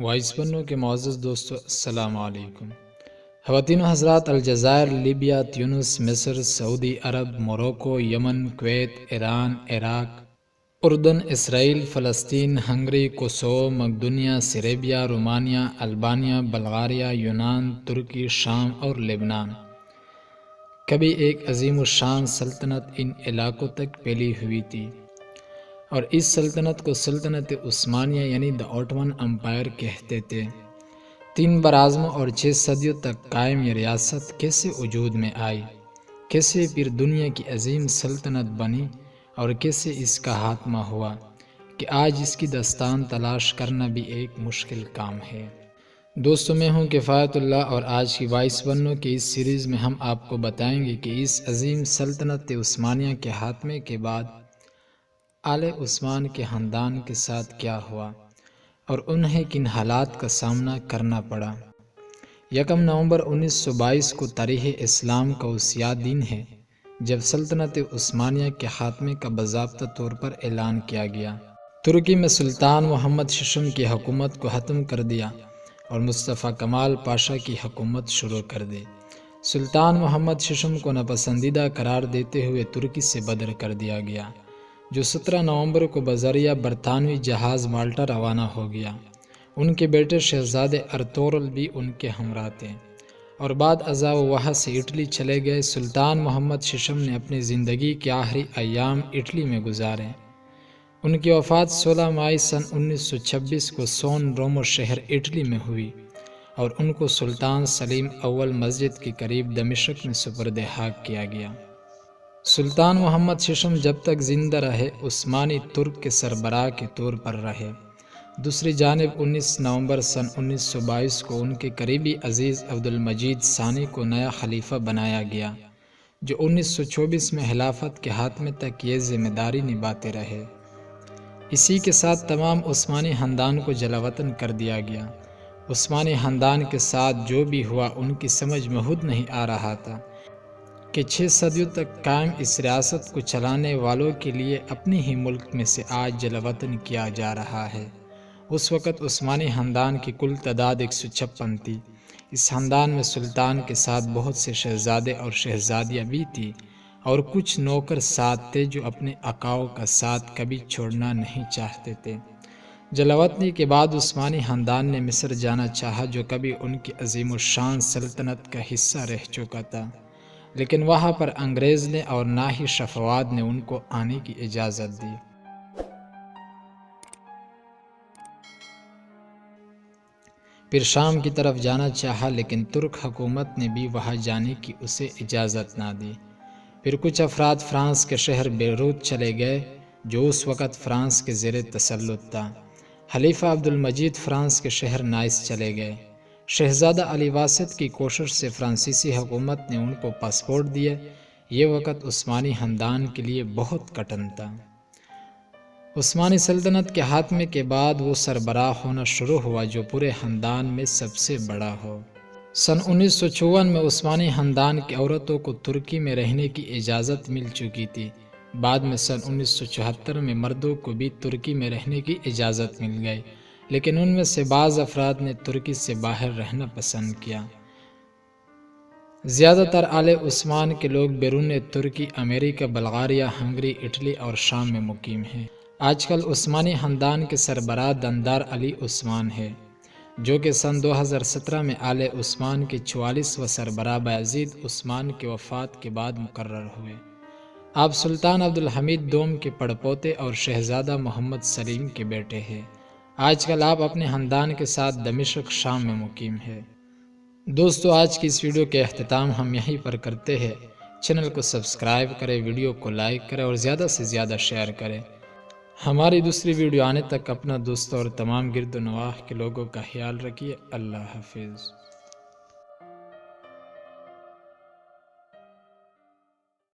Voice پنوں کے معزز دوستو السلام علیکم۔ خواتین و حضرات، الجزائر، لیبیا، تیونس، مصر، سعودی عرب، Morocco, Yemen, Kuwait, Iran, Iraq, اردن، اسرائیل، فلسطین، ہنگری، کوسوو، مقدونیہ، سربیا، رومانیہ، البانیہ، بلغاریہ، یونان، ترکی، شام اور لبنان۔ کبھی ایک عظیم الشان سلطنت ان علاقوں تک پھیلی ہوئی تھی، اور اس سلطنت کو سلطنت عثمانیہ یعنی دی اوٹمن امپائر کہتے تھے۔ 3 براعظموں اور 6 صدیوں تک قائم یہ ریاست کیسے وجود میں آئی، کیسے پھر دنیا کی عظیم سلطنت بنی، اور کیسے اس کا خاتمہ ہوا کہ آج اس کی داستان تلاش کرنا بھی ایک مشکل کام ہے۔ دوستو، میں ہوں کفایت اللہ، اور آج کی وائس ونوں کے اس سیریز میں ہم آپ کو بتائیں گے کہ اس عظیم سلطنت عثمانیہ کے خاتمے کے بعد آل عثمان کے خاندان کے ساتھ کیا ہوا اور انہیں کن حالات کا سامنا کرنا پڑا۔ 1 نومبر 1922 کو تاریخ اسلام کا وہ سیاہ دن ہے جب سلطنت عثمانیہ کے خاتمے کا باضابطہ طور پر اعلان کیا گیا۔ ترکی میں سلطان محمد ششم کی حکومت کو ختم کر دیا اور مصطفیٰ کمال پاشا کی حکومت شروع کر دی۔ سلطان محمد ششم کو ناپسندیدہ قرار دیتے ہوئے ترکی سے بدر کر دیا گیا، جو 17 نومبر کو بذریعہ برطانوی جہاز مالٹا روانہ ہو گیا۔ ان کے بیٹے شہزادے ارطغرل بھی ان کے ہمراہ تھے، اور بعد ازاں وہ وہاں سے اٹلی چلے گئے۔ سلطان محمد ششم نے اپنی زندگی کے آخری ایام اٹلی میں گزارے۔ ان کی وفات 16 مئی سن 1926 کو سون رومو شہر اٹلی میں ہوئی، اور ان کو سلطان سلیم اول مسجد کے قریب دمشق میں سپرد خاک کیا گیا۔ سلطان محمد ششم جب تک زندہ رہے عثمانی ترک کے سربراہ کے طور پر رہے۔ دوسری جانب 19 نومبر سن 1922 کو ان کے قریبی عزیز عبدالمجید ثانی کو نیا خلیفہ بنایا گیا، جو 1924 میں خلافت کے خاتمے تک یہ ذمہ داری نبھاتے رہے۔ اسی کے ساتھ تمام عثمانی خاندان کو جلاوطن کر دیا گیا۔ عثمانی خاندان کے ساتھ جو بھی ہوا ان کی سمجھ میں خود نہیں آ رہا تھا کہ 6 صدیوں تک قائم اس ریاست کو چلانے والوں کے لیے اپنے ہی ملک میں سے آج جلاوطن کیا جا رہا ہے۔ اس وقت عثمانی خاندان کی کل تعداد 156 تھی۔ اس خاندان میں سلطان کے ساتھ بہت سے شہزادے اور شہزادیاں بھی تھیں، اور کچھ نوکر ساتھ تھے جو اپنے آقاؤں کا ساتھ کبھی چھوڑنا نہیں چاہتے تھے۔ جلاوطنی کے بعد عثمانی خاندان نے مصر جانا چاہا، جو کبھی ان کی عظیم الشان سلطنت کا حصہ رہ چکا تھا، لیکن وہاں پر انگریز نے اور نہ ہی صفویات نے ان کو آنے کی اجازت دی۔ پھر شام کی طرف جانا چاہا، لیکن ترک حکومت نے بھی وہاں جانے کی اسے اجازت نہ دی۔ پھر کچھ افراد فرانس کے شہر بیروت چلے گئے، جو اس وقت فرانس کے زیر تسلط تھا۔ خلیفہ عبدالمجید فرانس کے شہر نائس چلے گئے۔ شہزادہ علی واسط کی کوشش سے فرانسیسی حکومت نے ان کو پاسپورٹ دیے۔ یہ وقت عثمانی خاندان کے لیے بہت کٹھن تھا۔ عثمانی سلطنت کے خاتمے کے بعد وہ سربراہ ہونا شروع ہوا جو پورے خاندان میں سب سے بڑا ہو۔ سن 1954 میں عثمانی خاندان کی عورتوں کو ترکی میں رہنے کی اجازت مل چکی تھی۔ بعد میں سن 1974 میں مردوں کو بھی ترکی میں رہنے کی اجازت مل گئی، لیکن ان میں سے بعض افراد نے ترکی سے باہر رہنا پسند کیا۔ زیادہ تر آل عثمان کے لوگ بیرون ترکی، امریکہ، بلغاریہ، ہنگری، اٹلی اور شام میں مقیم ہیں۔ آج کل عثمانی خاندان کے سربراہ دندار علی عثمان ہے، جو کہ سن 2017 میں آل عثمان کے 44واں سربراہ بایزید عثمان کی وفات کے بعد مقرر ہوئے۔ آپ سلطان عبدالحمید دوم کے پڑپوتے اور شہزادہ محمد سلیم کے بیٹے ہیں۔ آج کل آپ اپنے خاندان کے ساتھ دمشق، شام میں مقیم ہیں۔ دوستو، آج کی اس ویڈیو کے اختتام ہم یہیں پر کرتے ہیں۔ چینل کو سبسکرائب کریں، ویڈیو کو لائک کریں اور زیادہ سے زیادہ شیئر کریں۔ ہماری دوسری ویڈیو آنے تک اپنا دوستوں اور تمام گرد و نواح کے لوگوں کا خیال رکھیے۔ اللہ حافظ۔